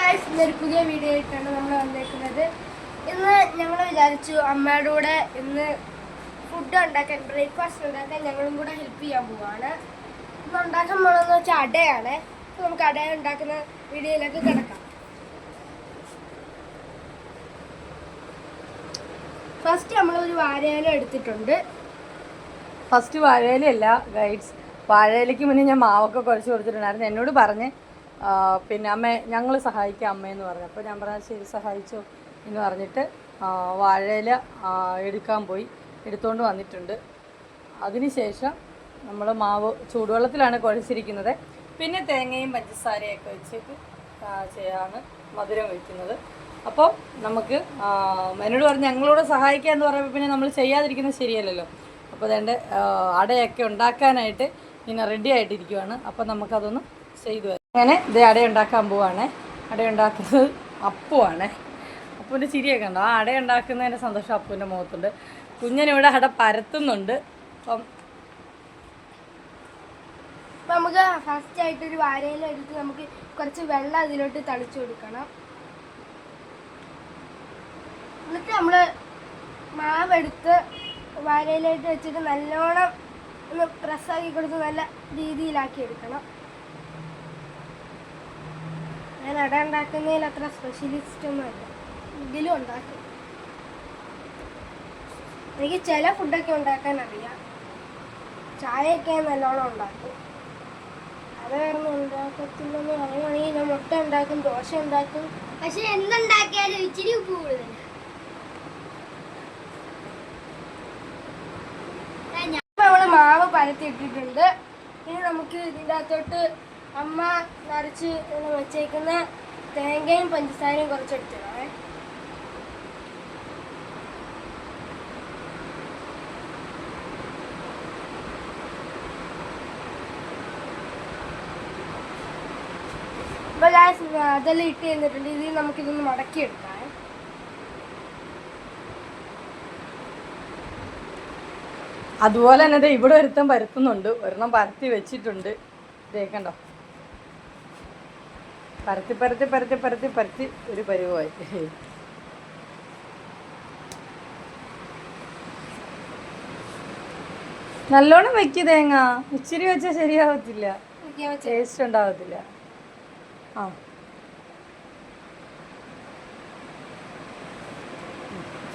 Guys, ഇന്നൊരു പുതിയ video ആയിട്ടാണ് നമ്മൾ വന്നേക്കുന്നത്. ഇന്ന് ഞങ്ങൾ വിചാരിച്ചു അമ്മയുടെ കൂടെ ഇന്ന് ഫുഡ് ഉണ്ടാക്കാൻ, ബ്രേക്ക്ഫാസ്റ്റ് ഉണ്ടാക്കാൻ ഞങ്ങളും കൂടെ ഹെൽപ്പ് ചെയ്യാൻ പോവാണ്. ഇന്ന് ഉണ്ടാക്കാൻ പോകണമെന്ന് വെച്ചാൽ അടയാണ്. അപ്പോൾ നമുക്ക് അട ഉണ്ടാക്കുന്ന വീഡിയോയിലേക്ക് കിടക്കാം. ഫസ്റ്റ് നമ്മളൊരു വാഴയില എടുത്തിട്ടുണ്ട്. ഫസ്റ്റ് വാഴയിലല്ല ഗൈഡ്സ്, വാഴയിലയ്ക്ക് മുന്നേ ഞാൻ മാവൊക്കെ കുഴച്ച് കൊടുത്തിട്ടുണ്ടായിരുന്നു. എന്നോട് പറഞ്ഞ് പിന്നെ അമ്മ ഞങ്ങൾ സഹായിക്കാം അമ്മയെന്ന് പറഞ്ഞു. അപ്പോൾ ഞാൻ പറഞ്ഞാൽ ശരി സഹായിച്ചോ എന്ന് പറഞ്ഞിട്ട് വാഴയില എടുക്കാൻ പോയി, എടുത്തുകൊണ്ട് വന്നിട്ടുണ്ട്. അതിനുശേഷം നമ്മൾ മാവ് ചൂടുവെള്ളത്തിലാണ് കുഴച്ചിരിക്കുന്നത്. പിന്നെ തേങ്ങയും പഞ്ചസാരയൊക്കെ വെച്ചിട്ട് ചെയ്യാണ് മധുരം വയ്ക്കുന്നത്. അപ്പോൾ നമുക്ക് എന്നോട് പറഞ്ഞ് ഞങ്ങളോട് സഹായിക്കുക എന്ന് പറയുമ്പോൾ പിന്നെ നമ്മൾ ചെയ്യാതിരിക്കുന്നത് ശരിയല്ലല്ലോ. അപ്പോൾ അതുകൊണ്ട് അടയൊക്കെ ഉണ്ടാക്കാനായിട്ട് ഇങ്ങനെ റെഡി ആയിട്ടിരിക്കുവാണ്. അപ്പോൾ നമുക്കതൊന്ന് ചെയ്തു വരാം. അങ്ങനെ ഇത് അട ഉണ്ടാക്കാൻ പോവാണ്. അട ഉണ്ടാക്കുന്നത് അപ്പുവാണ്. അപ്പൂൻ്റെ ചിരിയൊക്കെ ഉണ്ടോ? ആ അട ഉണ്ടാക്കുന്നതിൻ്റെ സന്തോഷം അപ്പൂൻ്റെ മുഖത്തുണ്ട്. കുഞ്ഞനിവിടെ അട പരത്തുന്നുണ്ട്. അപ്പം നമുക്ക് ഫസ്റ്റ് ആയിട്ടൊരു വാഴയില എടുത്ത് നമുക്ക് കുറച്ച് വെള്ളം അതിലോട്ട് തളിച്ചു കൊടുക്കണം. എന്നിട്ട് നമ്മൾ മാവെടുത്ത് വാഴയിലായിട്ട് വെച്ചിട്ട് നല്ലോണം ഒന്ന് പ്രസ്സാക്കി കൊടുത്ത് നല്ല രീതിയിലാക്കി എടുക്കണം. ഞാൻ അട ഉണ്ടാക്കുന്നതിൽ അത്ര സ്പെഷ്യലിസ്റ്റ് ഒന്നുമല്ല, എങ്കിലും ഉണ്ടാക്കും. എനിക്ക് ചില ഫുഡൊക്കെ ഉണ്ടാക്കാൻ അറിയാം. ചായയൊക്കെ നല്ലോണം ഉണ്ടാക്കും. അത് കാരണം ഉണ്ടാക്കത്തില്ലെന്ന് പറയുകയാണെങ്കിൽ ഞാൻ മുട്ട ഉണ്ടാക്കും, ദോശ ഉണ്ടാക്കും. പക്ഷെ എന്തുണ്ടാക്കിയാലും ഇച്ചിരി ഉപ്പ് കൂടുതലാണ്. നമ്മള് മാവ് പരത്തിയിട്ടിട്ടുണ്ട്. ഇനി നമുക്ക് ഇതിൻ്റെ അകത്തോട്ട് അമ്മ നിറച്ച് വെച്ചേക്കുന്ന തേങ്ങയും പഞ്ചസാരയും കുറച്ചെടുത്തിടണേ. അപ്പോൾ അതെല്ലാം ഇട്ട് കഴിഞ്ഞിട്ടുണ്ട്. ഇതിൽ നമുക്കിതൊന്ന് മടക്കിയെടുക്കാം. അതുപോലെ തന്നെ ഇവിടെ ഒരുത്തം പരത്തുന്നുണ്ട്. ഒരെണ്ണം പരത്തി വെച്ചിട്ടുണ്ട്. ഇതേക്കണ്ടോ, പരത്തി പരത്തി പരത്തി പരത്തി പരത്തി ഒരു പരുവായി. നല്ലോണം വെക്ക് തേങ്ങ. ഇച്ചിരി വെച്ചാൽ ശരിയാവത്തില്ല, ടേസ്റ്റ് ഉണ്ടാവത്തില്ല. ആ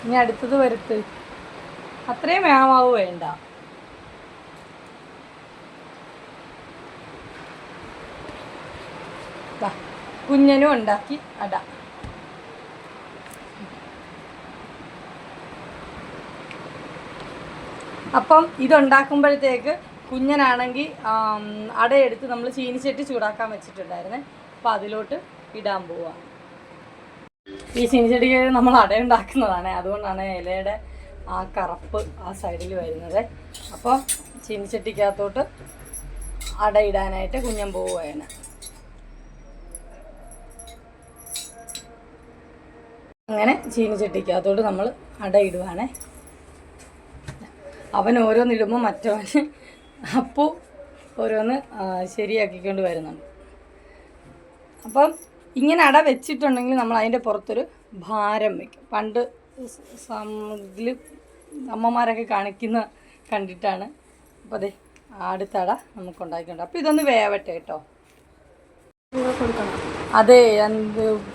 ഇനി അടുത്തത് വരുത്ത്. അത്രയും വേമാവ് വേണ്ട. കുഞ്ഞനും ഉണ്ടാക്കി അട. അപ്പം ഇതുണ്ടാക്കുമ്പോഴത്തേക്ക് കുഞ്ഞനാണെങ്കിൽ അടയെടുത്ത് നമ്മൾ ചീനിച്ചട്ടി ചൂടാക്കാൻ വെച്ചിട്ടുണ്ടായിരുന്നേ. അപ്പം അതിലോട്ട് ഇടാൻ പോവാം. ഈ ചീനിച്ചട്ടിക്ക് നമ്മൾ അട ഉണ്ടാക്കുന്നതാണ്, അതുകൊണ്ടാണ് ഇലയുടെ ആ കറുപ്പ് ആ സൈഡിൽ വരുന്നത്. അപ്പോൾ ചീനിച്ചട്ടിക്കകത്തോട്ട് അട ഇടാനായിട്ട് കുഞ്ഞൻ പോവുകയാണ്. അങ്ങനെ ചീനിച്ചട്ടിക്കകത്തോട്ട് നമ്മൾ അട ഇടുവാണേ. അവൻ ഓരോന്നിടുമ്പോൾ മറ്റവന് അപ്പോൾ ഓരോന്ന് ശരിയാക്കിക്കൊണ്ട് വരുന്നുണ്ട്. അപ്പം ഇങ്ങനെ അട വെച്ചിട്ടുണ്ടെങ്കിൽ നമ്മൾ അതിൻ്റെ പുറത്തൊരു ഭാരം വയ്ക്കും. പണ്ട് ഇതിൽ അമ്മമാരൊക്കെ കാണിക്കുന്ന കണ്ടിട്ടാണ്. അപ്പോൾ അതെ അടുത്ത അട നമുക്ക് ഉണ്ടാക്കിയിട്ടുണ്ട്. അപ്പോൾ ഇതൊന്ന് വേവട്ടെ കേട്ടോ. അതെ,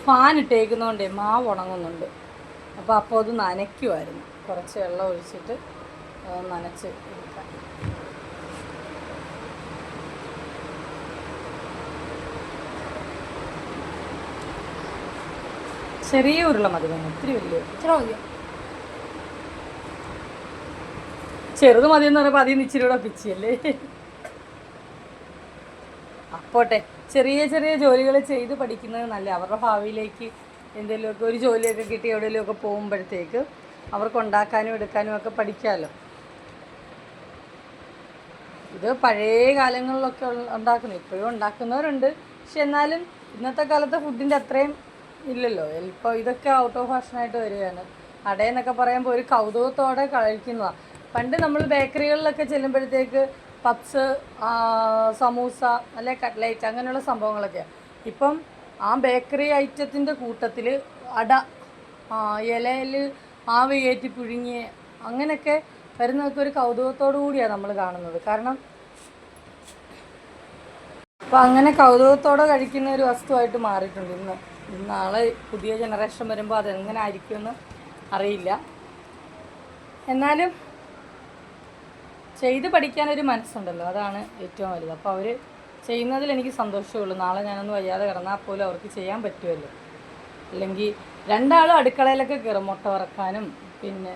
ഫാൻ ഇട്ടേക്കുന്നതുകൊണ്ടേ മാവ് ഉണങ്ങുന്നുണ്ട്. അപ്പോൾ അത് നനയ്ക്കുമായിരുന്നു. കുറച്ച് വെള്ളം ഒഴിച്ചിട്ട് നനച്ച് എടുക്കാം. ചെറിയ ഉരുള മതി, ഒത്തിരി വലിയ ചെറുത് മതിയെന്ന് പറയുമ്പോൾ അതിൽ നിന്ന് ഇച്ചിരി കൂടെ പിച്ചിയല്ലേ. അപ്പോട്ടെ, ചെറിയ ചെറിയ ജോലികൾ ചെയ്ത് പഠിക്കുന്നത് നല്ല. അവരുടെ ഭാവിയിലേക്ക് എന്തെങ്കിലുമൊക്കെ ഒരു ജോലിയൊക്കെ കിട്ടി എവിടെയെങ്കിലുമൊക്കെ പോകുമ്പോഴത്തേക്ക് അവർക്ക് ഉണ്ടാക്കാനും എടുക്കാനും ഒക്കെ പഠിക്കാമല്ലോ. ഇത് പഴയ കാലങ്ങളിലൊക്കെ ഉണ്ടാക്കുന്നു, ഇപ്പോഴും ഉണ്ടാക്കുന്നവരുണ്ട്. പക്ഷെ എന്നാലും ഇന്നത്തെ കാലത്തെ ഫുഡിൻ്റെ അത്രയും ഇല്ലല്ലോ. ഇപ്പോൾ ഇതൊക്കെ ഔട്ട് ഓഫ് ഫാഷനായിട്ട് വരികയാണ്. അടയെന്നൊക്കെ പറയുമ്പോൾ ഒരു കൗതുകത്തോടെ കഴിക്കുന്നതാണ്. പണ്ട് നമ്മൾ ബേക്കറികളിലൊക്കെ ചെല്ലുമ്പോഴത്തേക്ക് പപ്സ്, സമൂസ, അല്ലെ കട്ട്ലേറ്റ് അങ്ങനെയുള്ള സംഭവങ്ങളൊക്കെ. ഇപ്പം ആ ബേക്കറി ഐറ്റത്തിൻ്റെ കൂട്ടത്തിൽ അട ഇലയിൽ ആവി കയറ്റി പുഴുങ്ങിയ അങ്ങനെയൊക്കെ വരുന്നതൊക്കെ ഒരു കൗതുകത്തോടു കൂടിയാണ് നമ്മൾ കാണുന്നത്. കാരണം അപ്പോൾ അങ്ങനെ കൗതുകത്തോടെ കഴിക്കുന്ന ഒരു വസ്തുവായിട്ട് മാറിയിട്ടുണ്ട് ഇന്ന്. നാളെ പുതിയ ജനറേഷൻ വരുമ്പോൾ അതെങ്ങനെ ആയിരിക്കുമെന്ന് അറിയില്ല. എന്നാലും ചെയ്ത് പഠിക്കാനൊരു മനസ്സുണ്ടല്ലോ, അതാണ് ഏറ്റവും വലുത്. അപ്പോൾ അവർ ചെയ്യുന്നതിൽ എനിക്ക് സന്തോഷമുള്ളൂ. നാളെ ഞാനൊന്ന് വയ്യാതെ കിടന്നാൽ പോലും അവർക്ക് ചെയ്യാൻ പറ്റുമല്ലോ. അല്ലെങ്കിൽ രണ്ടാളും അടുക്കളയിലൊക്കെ കയറും മുട്ട വറക്കാനും പിന്നെ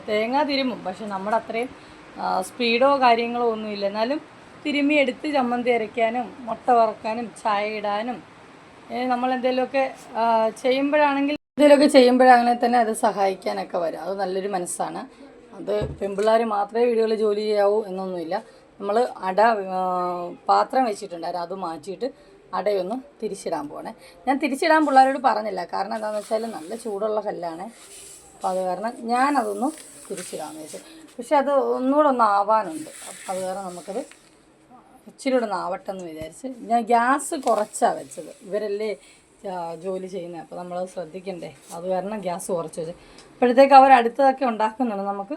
തേങ്ങ തിരുമും. പക്ഷെ നമ്മുടെ അത്രയും സ്പീഡോ കാര്യങ്ങളോ ഒന്നുമില്ല. എന്നാലും തിരുമ്മി എടുത്ത് ചമ്മന്തി അരയ്ക്കാനും മുട്ട വറക്കാനും ചായ ഇടാനും നമ്മളെന്തെങ്കിലുമൊക്കെ ചെയ്യുമ്പോഴാണെങ്കിൽ തന്നെ അത് സഹായിക്കാനൊക്കെ വരും. അത് നല്ലൊരു മനസ്സാണ്. അത് പെൺപിള്ളേർ മാത്രമേ വീടുകളിൽ ജോലി ചെയ്യാവൂ എന്നൊന്നുമില്ല. നമ്മൾ അട പാത്രം വെച്ചിട്ടുണ്ടായിരുന്നു, അത് മാറ്റിയിട്ട് അടയൊന്ന് തിരിച്ചിടാൻ പോകണേ. ഞാൻ തിരിച്ചിടാൻ പിള്ളേരോട് പറഞ്ഞില്ല, കാരണം എന്താണെന്ന് വെച്ചാൽ നല്ല ചൂടുള്ള കല്ലാണ്. അപ്പോൾ അത് കാരണം ഞാനതൊന്ന് തിരിച്ചിടാമെന്ന് വെച്ചു. പക്ഷെ അത് ഒന്നുകൂടെ ഒന്ന് ആവാനുണ്ട്. അപ്പോൾ അത് കാരണം നമുക്കത് ഇച്ചിരി കൂടെ ഒന്ന് ആവട്ടെ എന്ന് വിചാരിച്ച് ഞാൻ ഗ്യാസ് കുറച്ചാണ് വെച്ചത്. ഇവരല്ലേ ജോലി ചെയ്യുന്നത്, അപ്പോൾ നമ്മളത് ശ്രദ്ധിക്കണ്ടേ. അത് കാരണം ഗ്യാസ് കുറച്ച് വെച്ച്. അപ്പോഴത്തേക്ക് അവർ അടുത്തതൊക്കെ ഉണ്ടാക്കുന്നുണ്ട്. നമുക്ക്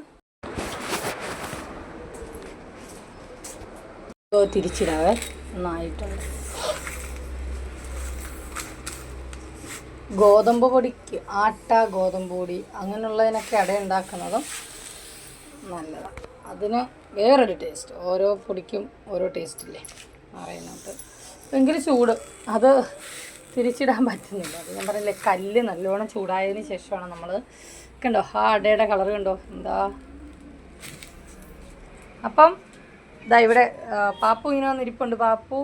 തിരിച്ചിടാവേ, ഒന്നായിട്ടുണ്ട്. ഗോതമ്പ് പൊടിക്ക് ഗോതമ്പ് പൊടി അങ്ങനെയുള്ളതിനൊക്കെ അട ഉണ്ടാക്കുന്നതും നല്ലതാണ്. അതിന് വേറൊരു ടേസ്റ്റ്. ഓരോ പൊടിക്കും ഓരോ ടേസ്റ്റില്ലേ പറയുന്നത്. ഭയങ്കര ചൂട്, അത് തിരിച്ചിടാൻ പറ്റുന്നില്ല. അത് ഞാൻ പറഞ്ഞില്ലേ, കല്ല് നല്ലോണം ചൂടായതിന് ശേഷമാണ് നമ്മൾ. കണ്ടോ ആ അടയുടെ കളർ കണ്ടോ എന്താ. അപ്പം ഇതാ ഇവിടെ പാപ്പു ഇങ്ങനെ വന്നിരിപ്പുണ്ട്. പാപ്പു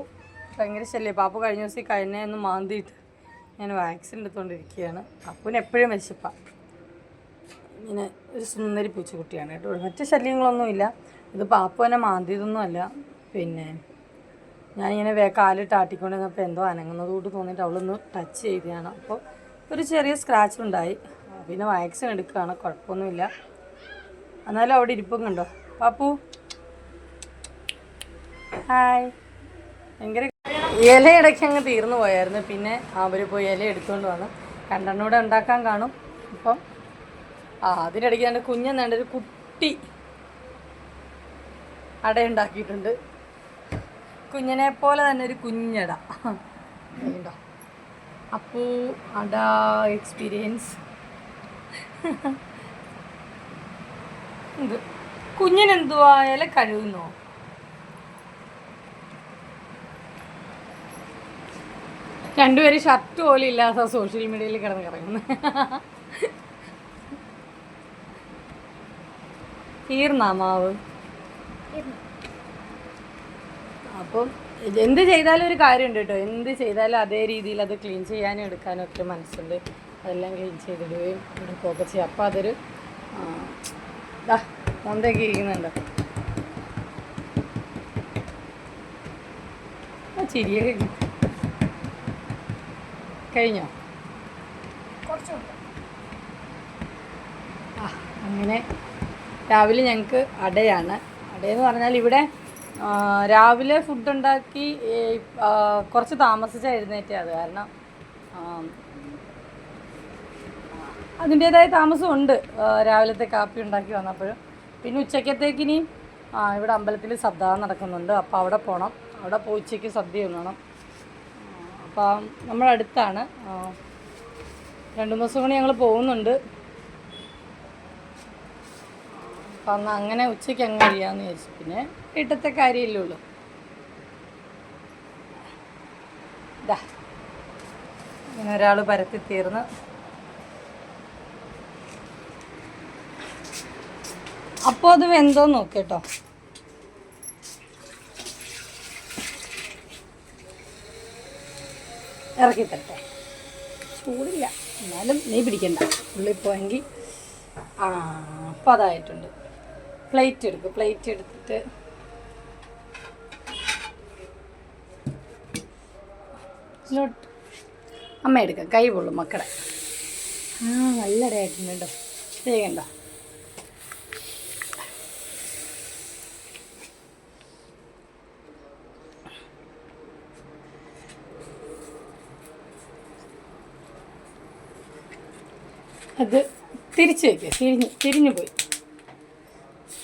ഭയങ്കര ശല്യം. പാപ്പു കഴിഞ്ഞ ദിവസം കഴിഞ്ഞ ഒന്ന് മാന്തിയിട്ട് ഞാൻ വാക്സിൻ എടുത്തുകൊണ്ടിരിക്കുകയാണ്. പാപ്പുവിന് എപ്പോഴും വിശപ്പാണ്. ഇങ്ങനെ ഒരു സുന്ദരി പൂച്ചക്കുട്ടിയാണ് കേട്ടോ. മറ്റു ശല്യങ്ങളൊന്നുമില്ല. ഇത് പാപ്പു തന്നെ മാന്തിയതൊന്നുമല്ല. പിന്നെ ഞാനിങ്ങനെ കാലിട്ട് ആട്ടിക്കൊണ്ടിരുന്നപ്പോൾ എന്തോ അനങ്ങുന്നത് കൂട്ട് തോന്നിയിട്ട് അവളൊന്ന് ടച്ച് ചെയ്തതാണ്. അപ്പോൾ ഒരു ചെറിയ സ്ക്രാച്ച് ഉണ്ടായി. പിന്നെ വാക്സിൻ എടുക്കുകയാണ്, കുഴപ്പമൊന്നുമില്ല. എന്നാലും അവിടെ ഇരിപ്പും കണ്ടോ പാപ്പു. ഹായ്. ഭയങ്കര ഇല ഇടയ്ക്ക് അങ്ങ് തീർന്നു പോയായിരുന്നു. പിന്നെ അവർ പോയി ഇല എടുത്തുകൊണ്ട് വന്നു. രണ്ടെണ്ണൂടെ ഉണ്ടാക്കാൻ കാണും. അപ്പം അതിനിടയ്ക്ക് എൻ്റെ കുഞ്ഞെന്നാണ്ട് ഒരു കുട്ടി അട ഉണ്ടാക്കിയിട്ടുണ്ട്. കുഞ്ഞിനെ പോലെ തന്നെ ഒരു കുഞ്ഞട ഉണ്ടോ. അപ്പോൾ അട എക്സ്പീരിയൻസ്. ഇത് കുഞ്ഞിനെന്തുവാ ഇല കഴുകുന്നോ? രണ്ടുപേരും ഷർട്ട് പോലും ഇല്ലാത്ത സോഷ്യൽ മീഡിയയിൽ കിടന്ന് കിടക്കുന്നു. തീർന്നാ മാവ്? അപ്പം എന്ത് ചെയ്താലും ഒരു കാര്യമുണ്ട് കേട്ടോ. എന്ത് ചെയ്താലും അതേ രീതിയിൽ അത് ക്ലീൻ ചെയ്യാനും എടുക്കാനും ഒക്കെ മനസ്സുണ്ട്. അതെല്ലാം ക്ലീൻ ചെയ്തിടുകയും എടുക്കുകയൊക്കെ ചെയ്യും. അപ്പോൾ അതൊരു മൊന്തയൊക്കെ ഇരിക്കുന്നുണ്ട്. ചിരിയൊക്കെ കഴിഞ്ഞോ? അങ്ങനെ രാവിലെ ഞങ്ങൾക്ക് അടയാണ്. അടയെന്ന് പറഞ്ഞാൽ ഇവിടെ രാവിലെ ഫുഡ് ഉണ്ടാക്കി കുറച്ച് താമസിച്ചാണ് എഴുന്നേറ്റത്. അത് കാരണം അതിൻ്റേതായ താമസമുണ്ട് രാവിലത്തെ കാപ്പി ഉണ്ടാക്കി വന്നപ്പോഴും. പിന്നെ ഉച്ചക്കത്തേക്കിനി ഇവിടെ അമ്പലത്തിൽ സദ്യ നടക്കുന്നുണ്ട്. അപ്പോൾ അവിടെ പോകണം. അവിടെ പോയി ഉച്ചയ്ക്ക് സദ്യ ഉണ്ണണം. അപ്പം നമ്മളടുത്താണ്. 2 ദിവസം കൊണ്ട് ഞങ്ങൾ പോകുന്നുണ്ട്. അപ്പം അന്ന് അങ്ങനെ ഉച്ചയ്ക്ക് അങ്ങ് കഴിയാമെന്ന് വിചാരിച്ചു. പിന്നെ വീട്ടത്തെ കാര്യമല്ലേ ഉള്ളൂ. ഇതാ ഇങ്ങനെ ഒരാൾ പരത്തി തീർന്ന്. അപ്പോൾ അത് വെന്തോ നോക്കേട്ടോ. ഇറക്കി തരട്ടെ. ചൂടില്ല, എന്നാലും നീ പിടിക്കണ്ട. ഉള്ളിൽ പോയെങ്കിൽ അപ്പോൾ അതായിട്ടുണ്ട്. പ്ലേറ്റ് എടുക്കും. പ്ലേറ്റ് എടുത്തിട്ട് അമ്മ എടുക്കാം. കൈ പൊള്ളും മക്കളെ. നല്ല ഇടയായിട്ടുണ്ട് കേട്ടോ. ചെയ്യണ്ട. അത് തിരിച്ച് വയ്ക്കുക, തിരിഞ്ഞു പോയി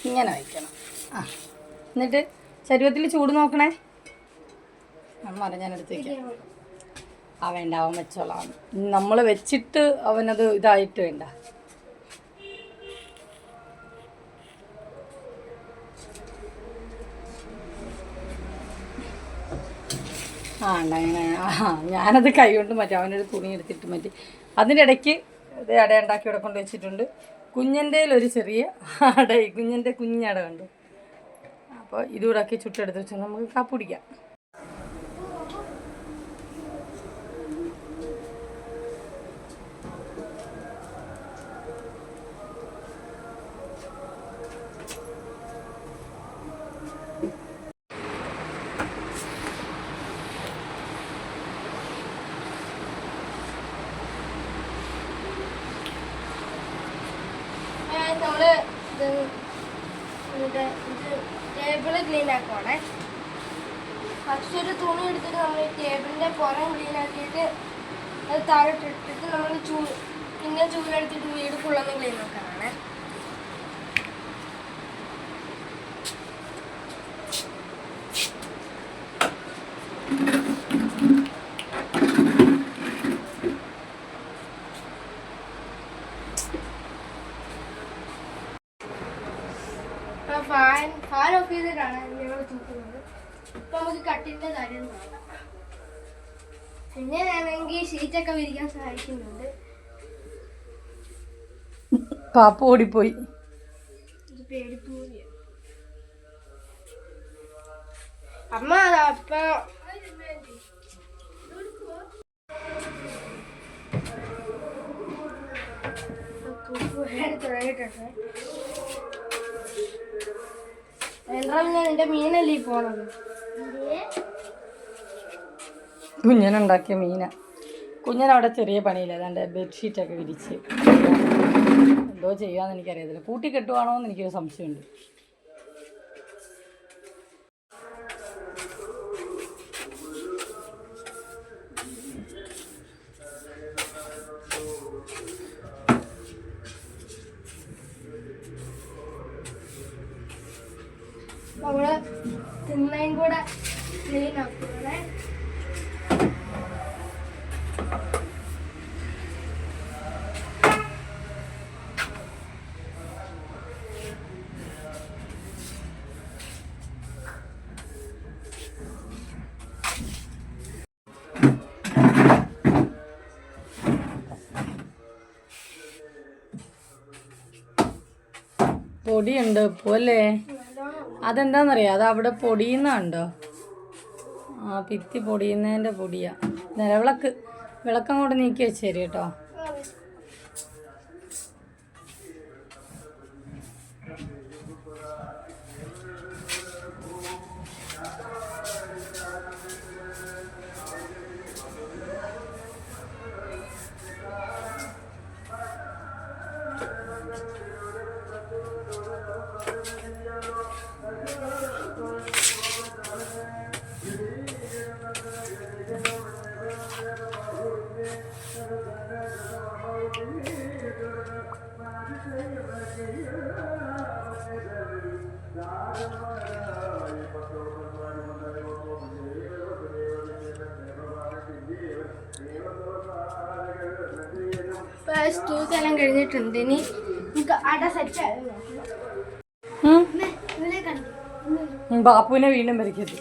ഇങ്ങനെ വയ്ക്കണം. ആ എന്നിട്ട് ശരീരത്തിൽ ചൂട് നോക്കണേ. അമ്മ ഞാനെടുത്ത് വയ്ക്കാം. വേണ്ട, അവൻ വെച്ചോളാം. നമ്മൾ വെച്ചിട്ട് അവനത് ഇതായിട്ട് വേണ്ട. ഞാനത് കൈ കൊണ്ട് മാറ്റി, അവനൊരു തുണി എടുത്തിട്ട് മാറ്റി. അതിൻ്റെ ഇടയ്ക്ക് ഇത് അട ഉണ്ടാക്കി ഇവിടെ കൊണ്ട് വെച്ചിട്ടുണ്ട്. കുഞ്ഞൻ്റെ ഒരു ചെറിയ അട, കുഞ്ഞൻ്റെ കുഞ്ഞട കണ്ടു. അപ്പോൾ ഇതുകൂടെ ആക്കി ചുട്ടെടുത്ത് വെച്ചാൽ നമുക്ക് കാപ്പി കുടിക്കാം. നമ്മൾ ടേബിള് ക്ലീൻ ആക്കുവാണേ. ഫസ്റ്റ് ഒരു തുണി എടുത്തിട്ട് നമ്മൾ ടേബിളിൻ്റെ പുറം ക്ലീൻ ആക്കിയിട്ട് അത് താഴോട്ടിട്ടിട്ട് നമ്മൾ പിന്നെ ചൂലെടുത്തിട്ട് വീട് ഫുള്ളൊന്ന് ക്ലീൻ ആക്കാനാണ്. ഫാൻ ഓഫ് ചെയ്തിട്ടാണ് ഞങ്ങൾ തൂക്കുന്നത്. ഇപ്പൊ നമുക്ക് കട്ടിന്റെ കാര്യം നോക്കാം. പിന്നെ വേണമെങ്കിൽ ഷീറ്റൊക്കെ വിരിക്കാൻ സഹായിക്കുന്നുണ്ട്. പാപ്പ ഓടിപ്പോയി. പേടിപ്പൂരിയ അമ്മ അപ്പ തുടങ്ങിയിട്ടുണ്ട്. എന്റെ മീനല്ലേ പോണത്. കുഞ്ഞനുണ്ടാക്കിയ മീന. കുഞ്ഞനവിടെ ചെറിയ പണിയില്ല, അതാണ്ട് ബെഡ്ഷീറ്റൊക്കെ വിരിച്ച് എന്തോ ചെയ്യാന്ന് എനിക്കറിയത്തില്ല. കൂട്ടി കെട്ടുവാണോ എന്ന് എനിക്കൊരു സംശയമുണ്ട്. നമ്മള് തിന്നയും കൂടെ ക്ലീൻ ആക്കണേ. പൊടിയുണ്ട് ഇപ്പോൾ അല്ലേ? അതെന്താണെന്നറിയാം, അത് അവിടെ പൊടിയുന്നുണ്ടോ? ഭിത്തി പൊടിയുന്നതിൻ്റെ പൊടിയാ. വിളക്കങ്ങോട്ട് നീക്കി വെച്ചേരി കേട്ടോ. സ്റ്റൂക്കെല്ലാം കഴിഞ്ഞിട്ടുണ്ട്. ഇനി നമുക്ക് അട സെറ്റ് ആയി ബാപ്പുവിനെ വീണ്ടും വരയ്ക്കരുത്.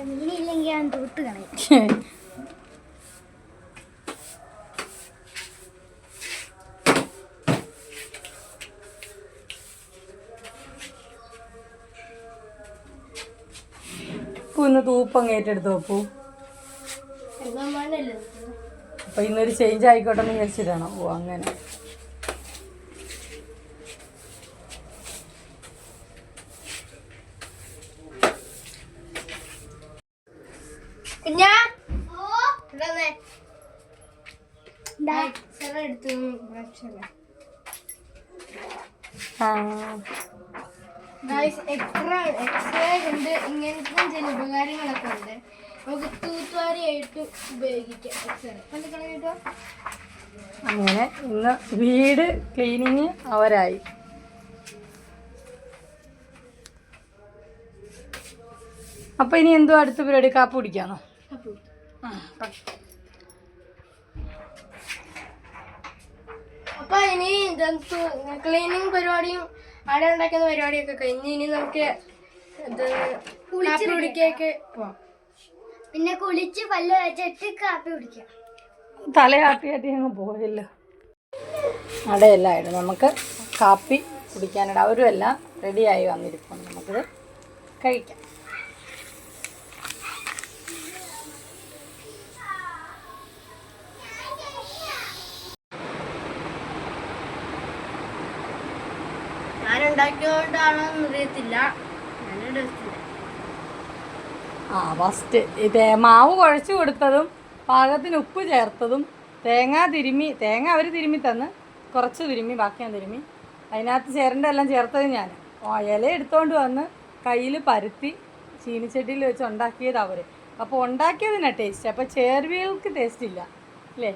മീനില്ലെങ്കിൽ ഞാൻ തൊട്ട് കളയും. ഇന്ന് തൂപ്പം ഏറ്റെടുത്ത് വെപ്പൂ. അപ്പൊ ഇന്നൊരു ചേഞ്ച് ആയിക്കോട്ടെ എന്ന് വിചാരിച്ചിട്ടാണോ? ഓ അങ്ങനെ. എടുത്ത് ഭക്ഷണം എക്സ്ട്രാ ഉണ്ട്. ഇങ്ങനത്തെ ചില ഉപകാരങ്ങളൊക്കെ ഉണ്ട്. നമുക്ക് തൂത്തുവാരിയായിട്ട് ഉപയോഗിക്കാം. എക്സ്ട്രാ അങ്ങനെ ഇന്ന് വീട് ക്ലീനിങ് അവരായി. അപ്പൊ ഇനി എന്തോ അടുത്ത പരിപാടി? കാപ്പി കുടിക്കാണോ? അപ്പൊ ഇനി ക്ലീനിങ് പരിപാടിയും അട ഉണ്ടാക്കുന്ന പരിപാടിയൊക്കെ കഴിഞ്ഞ് ഇനി നമുക്ക് കാപ്പി കുടിക്കൊക്കെ പോവാം. പിന്നെ കുളിച്ച് പല്ല് വെച്ചിട്ട് കാപ്പി കുടിക്കാം. തലയാട്ടിയാട്ടി അങ്ങ് പോയല്ലോ. അടയെല്ലാമായിരുന്നു. നമുക്ക് കാപ്പി കുടിക്കാനിട അവരും എല്ലാം റെഡിയായി വന്നിരിക്കുന്നു. നമുക്കിത് കഴിക്കാം. ഞാനുണ്ടാക്കിയോണ്ടാണോ അറിയത്തില്ല. ഫസ്റ്റ് മാവ് കുഴച്ച് കൊടുത്തതും പാകത്തിന് ഉപ്പ് ചേർത്തതും തേങ്ങ അവർ തിരുമ്മി തന്ന് കുറച്ച് തിരുമ്മി, ബാക്കി ഞാൻ തിരുമ്മി. അതിനകത്ത് ചേരേണ്ട എല്ലാം ചേർത്തത് ഞാൻ. ഇല എടുത്തുകൊണ്ട് വന്ന് കയ്യിൽ പരത്തി ചീനിച്ചട്ടിയിൽ വെച്ച് ഉണ്ടാക്കിയത് അവർ. അപ്പോൾ ഉണ്ടാക്കിയതിനാണ് ടേസ്റ്റ്. അപ്പോൾ ചേർവികൾക്ക് ടേസ്റ്റ് ഇല്ല അല്ലേ?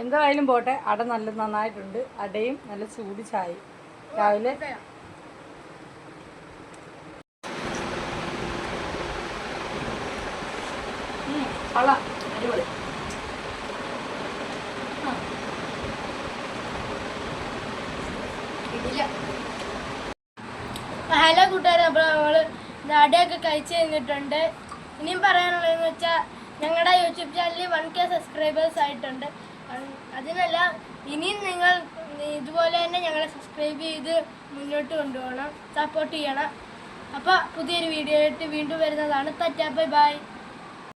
എന്തായാലും പോട്ടെ. അട നന്നായിട്ടുണ്ട്. അടയും നല്ല ചൂട് ചായയും രാവിലെ. അടിപൊളി. ഹലോ കൂട്ടുകാരെ, അപ്പോൾ നമ്മള് അടയൊക്കെ കഴിച്ച് കഴിഞ്ഞിട്ടുണ്ട്. ഇനിയും പറയാനുള്ളതെന്ന് വെച്ചാൽ ഞങ്ങളുടെ യൂട്യൂബ് ചാനലിൽ 1K സബ്സ്ക്രൈബേഴ്സ് ആയിട്ടുണ്ട്. അതിനല്ല, ഇനിയും നിങ്ങൾ ഇതുപോലെ തന്നെ ഞങ്ങളെ സബ്സ്ക്രൈബ് ചെയ്ത് മുന്നോട്ട് കൊണ്ടുപോകണം, സപ്പോർട്ട് ചെയ്യണം. അപ്പോൾ പുതിയൊരു വീഡിയോ ആയിട്ട് വീണ്ടും വരുന്നതാണ്. Bye bye.